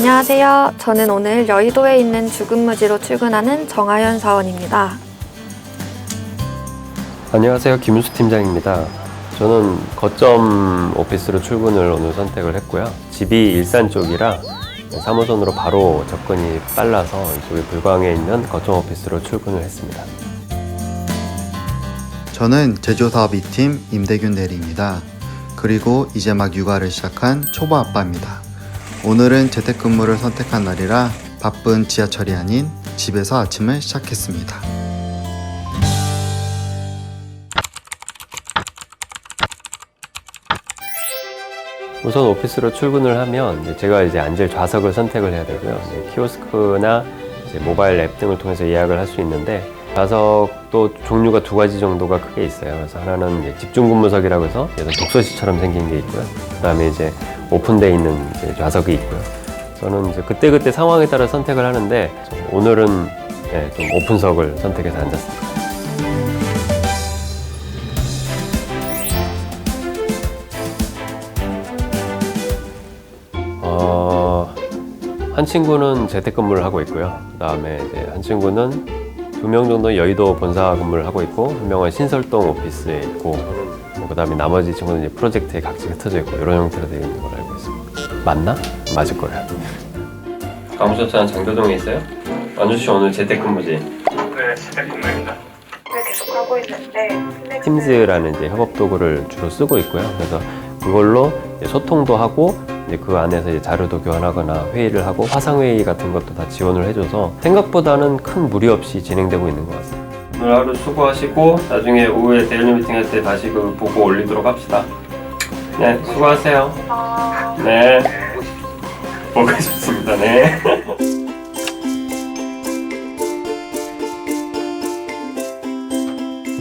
안녕하세요. 저는 오늘 여의도에 있는 주근무지로 출근하는 정하연 사원입니다. 안녕하세요. 김윤수 팀장입니다. 저는 거점 오피스로 출근을 오늘 선택을 했고요. 집이 일산 쪽이라 사무선으로 바로 접근이 빨라서 이쪽에 불광에 있는 거점 오피스로 출근을 했습니다. 저는 제조사업 2팀 임대균 대리입니다. 그리고 이제 막 육아를 시작한 초보 아빠입니다. 오늘은 재택근무를 선택한 날이라 바쁜 지하철이 아닌 집에서 아침을 시작했습니다. 우선 오피스로 출근을 하면 제가 이제 앉을 좌석을 선택을 해야 되고요. 키오스크나 이제 모바일 앱 등을 통해서 예약을 할 수 있는데 좌석도 종류가 두 가지 정도가 크게 있어요. 그래서 하나는 이제 집중근무석이라고 해서 독서실처럼 생긴 게 있고요. 그 다음에 이제 오픈되어 있는 이제 좌석이 있고요. 저는 이제 그때그때 상황에 따라 선택을 하는데 오늘은 좀 오픈석을 선택해서 앉았습니다. 한 친구는 재택근무를 하고 있고요. 그 다음에 이제 한 친구는 2명 정도 여의도 본사 근무를 하고 있고, 한 명은 신설동 오피스에 있고, 그 다음에 나머지 친구는 이제 프로젝트에 각지 흩어져 있고, 이런 형태로 되어 있는 걸 알고 있습니다. 맞나? 맞을 거예요. 가무처차는 장교동에 있어요? 완주씨 오늘 재택근무지? 네, 재택근무입니다. 계속 하고 있는데 팀즈라는 이제 협업 도구를 주로 쓰고 있고요. 그래서 그걸로 이제 소통도 하고 이제 그 안에서 이제 자료도 교환하거나 회의를 하고 화상회의 같은 것도 다 지원을 해줘서 생각보다는 큰 무리 없이 진행되고 있는 것 같습니다. 오늘 하루 수고하시고 나중에 오후에 데일리 미팅 할 때 다시 그 보고 올리도록 합시다. 네, 수고하세요. 네, 보고 싶습니다. 네.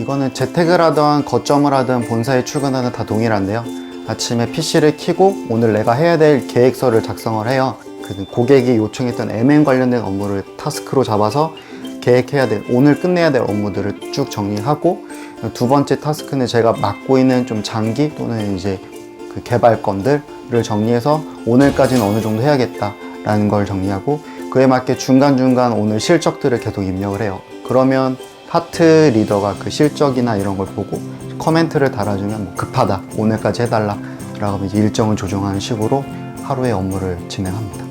이거는 재택을 하든 거점을 하든 본사에 출근하든 다 동일한데요. 아침에 PC를 켜고 오늘 내가 해야 될 계획서를 작성을 해요. 고객이 요청했던 MM 관련된 업무를 타스크로 잡아서 계획해야 될, 오늘 끝내야 될 업무들을 쭉 정리하고, 두 번째 타스크는 제가 맡고 있는 좀 장기 또는 이제 그 개발 건들을 정리해서 오늘까지는 어느 정도 해야겠다라는 걸 정리하고, 그에 맞게 중간중간 오늘 실적들을 계속 입력을 해요. 그러면 파트 리더가 그 실적이나 이런 걸 보고 코멘트를 달아주면 뭐 급하다, 오늘까지 해달라 라고 이제 일정을 조정하는 식으로 하루의 업무를 진행합니다.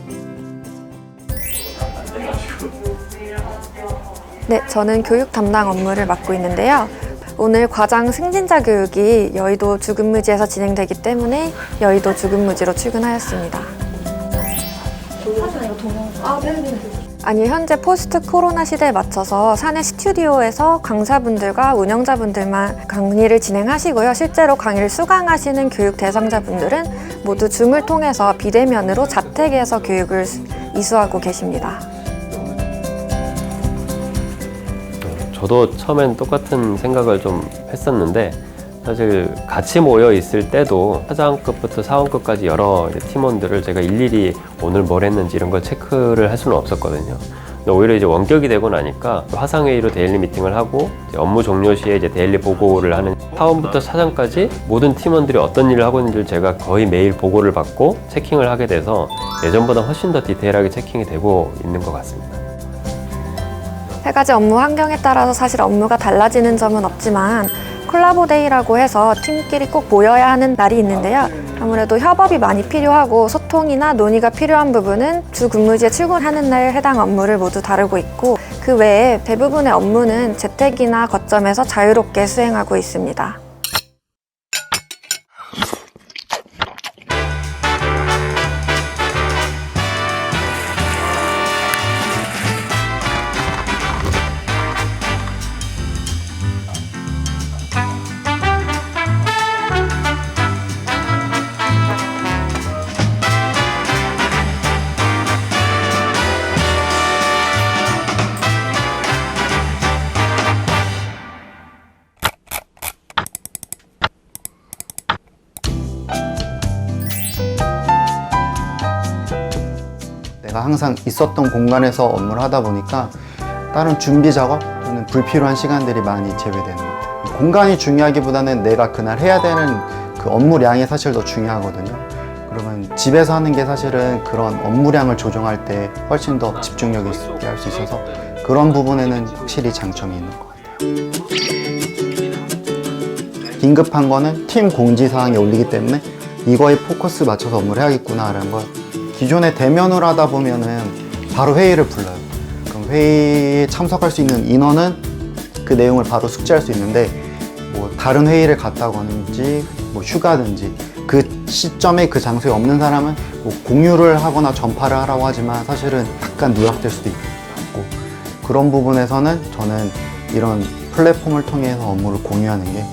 네, 저는 교육 담당 업무를 맡고 있는데요. 오늘 과장 승진자 교육이 여의도 주근무지에서 진행되기 때문에 여의도 주근무지로 출근하였습니다. 아니, 현재 포스트 코로나 시대에 맞춰서 사내 스튜디오에서 강사분들과 운영자분들만 강의를 진행하시고요. 실제로 강의를 수강하시는 교육 대상자분들은 모두 줌을 통해서 비대면으로 자택에서 교육을 이수하고 계십니다. 저도 처음엔 똑같은 생각을 좀 했었는데 사실 같이 모여 있을 때도 사장급부터 사원급까지 여러 팀원들을 제가 일일이 오늘 뭘 했는지 이런 걸 체크를 할 수는 없었거든요. 근데 오히려 이제 원격이 되고 나니까 화상회의로 데일리 미팅을 하고 이제 업무 종료 시에 이제 데일리 보고를 하는, 사원부터 사장까지 모든 팀원들이 어떤 일을 하고 있는지를 제가 거의 매일 보고를 받고 체킹을 하게 돼서 예전보다 훨씬 더 디테일하게 체킹이 되고 있는 것 같습니다. 세 가지 업무 환경에 따라서 사실 업무가 달라지는 점은 없지만 콜라보 데이라고 해서 팀끼리 꼭 모여야 하는 날이 있는데요. 아무래도 협업이 많이 필요하고 소통이나 논의가 필요한 부분은 주 근무지에 출근하는 날 해당 업무를 모두 다루고 있고, 그 외에 대부분의 업무는 재택이나 거점에서 자유롭게 수행하고 있습니다. 내가 항상 있었던 공간에서 업무를 하다 보니까 다른 준비 작업 또는 불필요한 시간들이 많이 제외되는 것 같아요. 공간이 중요하기보다는 내가 그날 해야 되는 그 업무량이 사실 더 중요하거든요. 그러면 집에서 하는 게 사실은 그런 업무량을 조정할 때 훨씬 더 집중력 있게 할 수 있어서 그런 부분에는 확실히 장점이 있는 것 같아요. 긴급한 거는 팀 공지사항에 올리기 때문에 이거에 포커스 맞춰서 업무를 해야겠구나라는 걸 기존에 대면으로 하다 보면은 바로 회의를 불러요. 그럼 회의에 참석할 수 있는 인원은 그 내용을 바로 숙지할 수 있는데 뭐 다른 회의를 갔다거든지 뭐 휴가든지 그 시점에 그 장소에 없는 사람은 뭐 공유를 하거나 전파를 하라고 하지만 사실은 약간 누락될 수도 있고 그런 부분에서는 저는 이런 플랫폼을 통해서 업무를 공유하는 게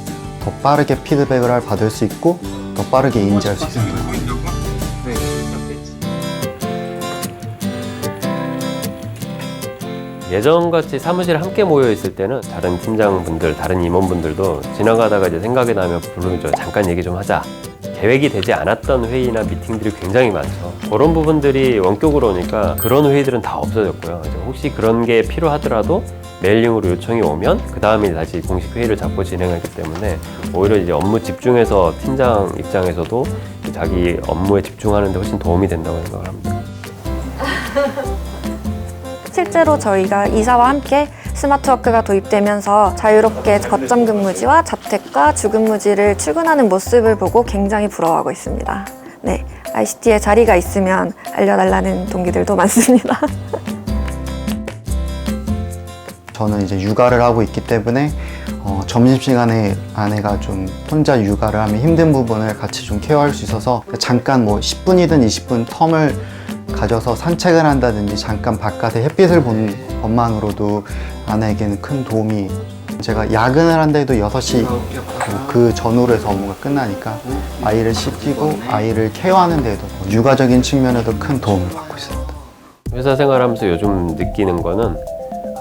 더 빠르게 피드백을 받을 수 있고 더 빠르게 인지할 수 있습니다. 예전같이 사무실에 함께 모여 있을 때는 다른 팀장분들, 다른 임원분들도 지나가다가 이제 생각이 나면 부르죠. 잠깐 얘기 좀 하자. 계획이 되지 않았던 회의나 미팅들이 굉장히 많죠. 그런 부분들이 원격으로 오니까 그런 회의들은 다 없어졌고요. 이제 혹시 그런 게 필요하더라도 메일링으로 요청이 오면 그 다음에 다시 공식 회의를 잡고 진행하기 때문에 오히려 이제 업무 집중해서 팀장 입장에서도 자기 업무에 집중하는 데 훨씬 도움이 된다고 생각을 합니다. 실제로 저희가 이사와 함께 스마트워크가 도입되면서 자유롭게 거점 근무지와 자택과 주근무지를 출근하는 모습을 보고 굉장히 부러워하고 있습니다. 네, ICT에 자리가 있으면 알려달라는 동기들도 많습니다. 저는 이제 육아를 하고 있기 때문에 점심시간에 아내가 좀 혼자 육아를 하면 힘든 부분을 같이 좀 케어할 수 있어서 잠깐 뭐 10분이든 20분 텀을 가져서 산책을 한다든지 잠깐 바깥에 햇빛을 보는 것만으로도 아내에게는 큰 도움이 제가 야근을 한데도 6시 그 전후로 해서 업무가 끝나니까 아이를 씻기고 아이를 케어하는 데도 육아적인 측면에도 큰 도움을 받고 있습니다. 회사 생활하면서 요즘 느끼는 거는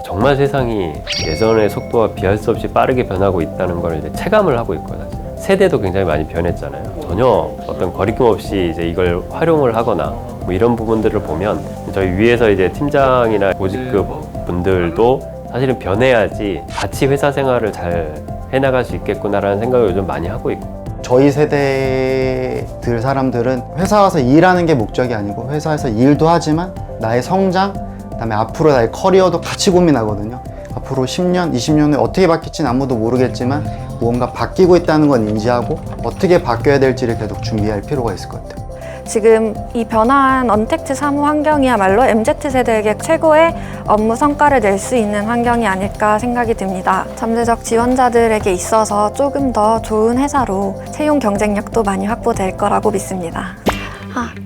정말 세상이 예전의 속도와 비할 수 없이 빠르게 변하고 있다는 걸 이제 체감을 하고 있거든요. 세대도 굉장히 많이 변했잖아요. 전혀 어떤 거리낌 없이 이제 이걸 활용을 하거나 뭐 이런 부분들을 보면 저희 위에서 이제 팀장이나 보직급 분들도 사실은 변해야지 같이 회사 생활을 잘 해나갈 수 있겠구나라는 생각을 요즘 많이 하고 있고. 저희 세대들 사람들은 회사 와서 일하는 게 목적이 아니고 회사에서 일도 하지만 나의 성장, 그다음에 앞으로 나의 커리어도 같이 고민하거든요. 앞으로 10년, 20년 후에 어떻게 바뀔지는 아무도 모르겠지만 무언가 바뀌고 있다는 건 인지하고 어떻게 바뀌어야 될지를 계속 준비할 필요가 있을 것 같아요. 지금 이 변화한 언택트 사무 환경이야말로 MZ세대에게 최고의 업무 성과를 낼 수 있는 환경이 아닐까 생각이 듭니다. 잠재적 지원자들에게 있어서 조금 더 좋은 회사로 채용 경쟁력도 많이 확보될 거라고 믿습니다.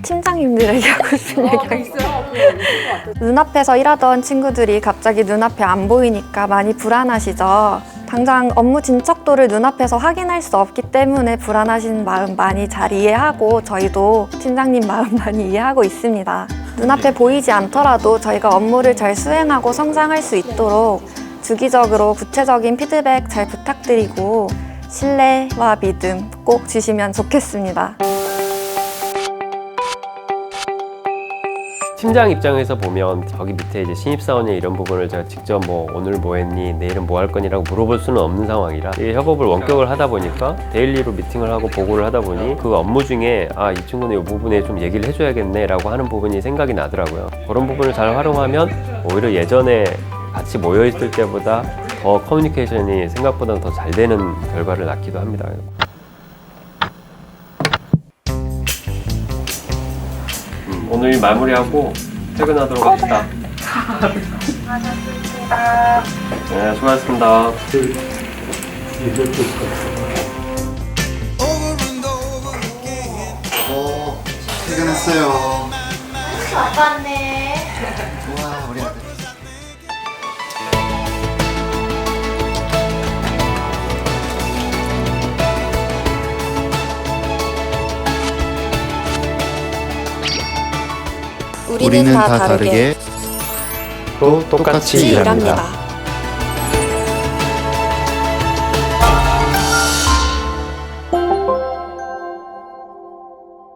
팀장님들에게 하고 싶은 얘기가 있어요. 눈앞에서 일하던 친구들이 갑자기 눈앞에 안 보이니까 많이 불안하시죠? 당장 업무 진척도를 눈앞에서 확인할 수 없기 때문에 불안하신 마음 많이 잘 이해하고 저희도 팀장님 마음 많이 이해하고 있습니다. 눈앞에 보이지 않더라도 저희가 업무를 잘 수행하고 성장할 수 있도록 주기적으로 구체적인 피드백 잘 부탁드리고 신뢰와 믿음 꼭 주시면 좋겠습니다. 팀장 입장에서 보면 저기 밑에 이제 신입사원의 이런 부분을 제가 직접 뭐 오늘 뭐 했니, 내일은 뭐 할 거니라고 물어볼 수는 없는 상황이라 이 협업을 원격을 하다 보니까 데일리로 미팅을 하고 보고를 하다 보니 그 업무 중에 이 친구는 이 부분에 좀 얘기를 해줘야겠네 라고 하는 부분이 생각이 나더라고요. 그런 부분을 잘 활용하면 오히려 예전에 같이 모여있을 때보다 더 커뮤니케이션이 생각보다 더 잘 되는 결과를 낳기도 합니다. 오늘 마무리하고 퇴근하도록 합시다. 수고하셨습니다. 네, 수고하셨습니다. 퇴근했어요. 아빠네. 와, 우리 아들. 우리는 다 다르게 또 똑같이 일합니다.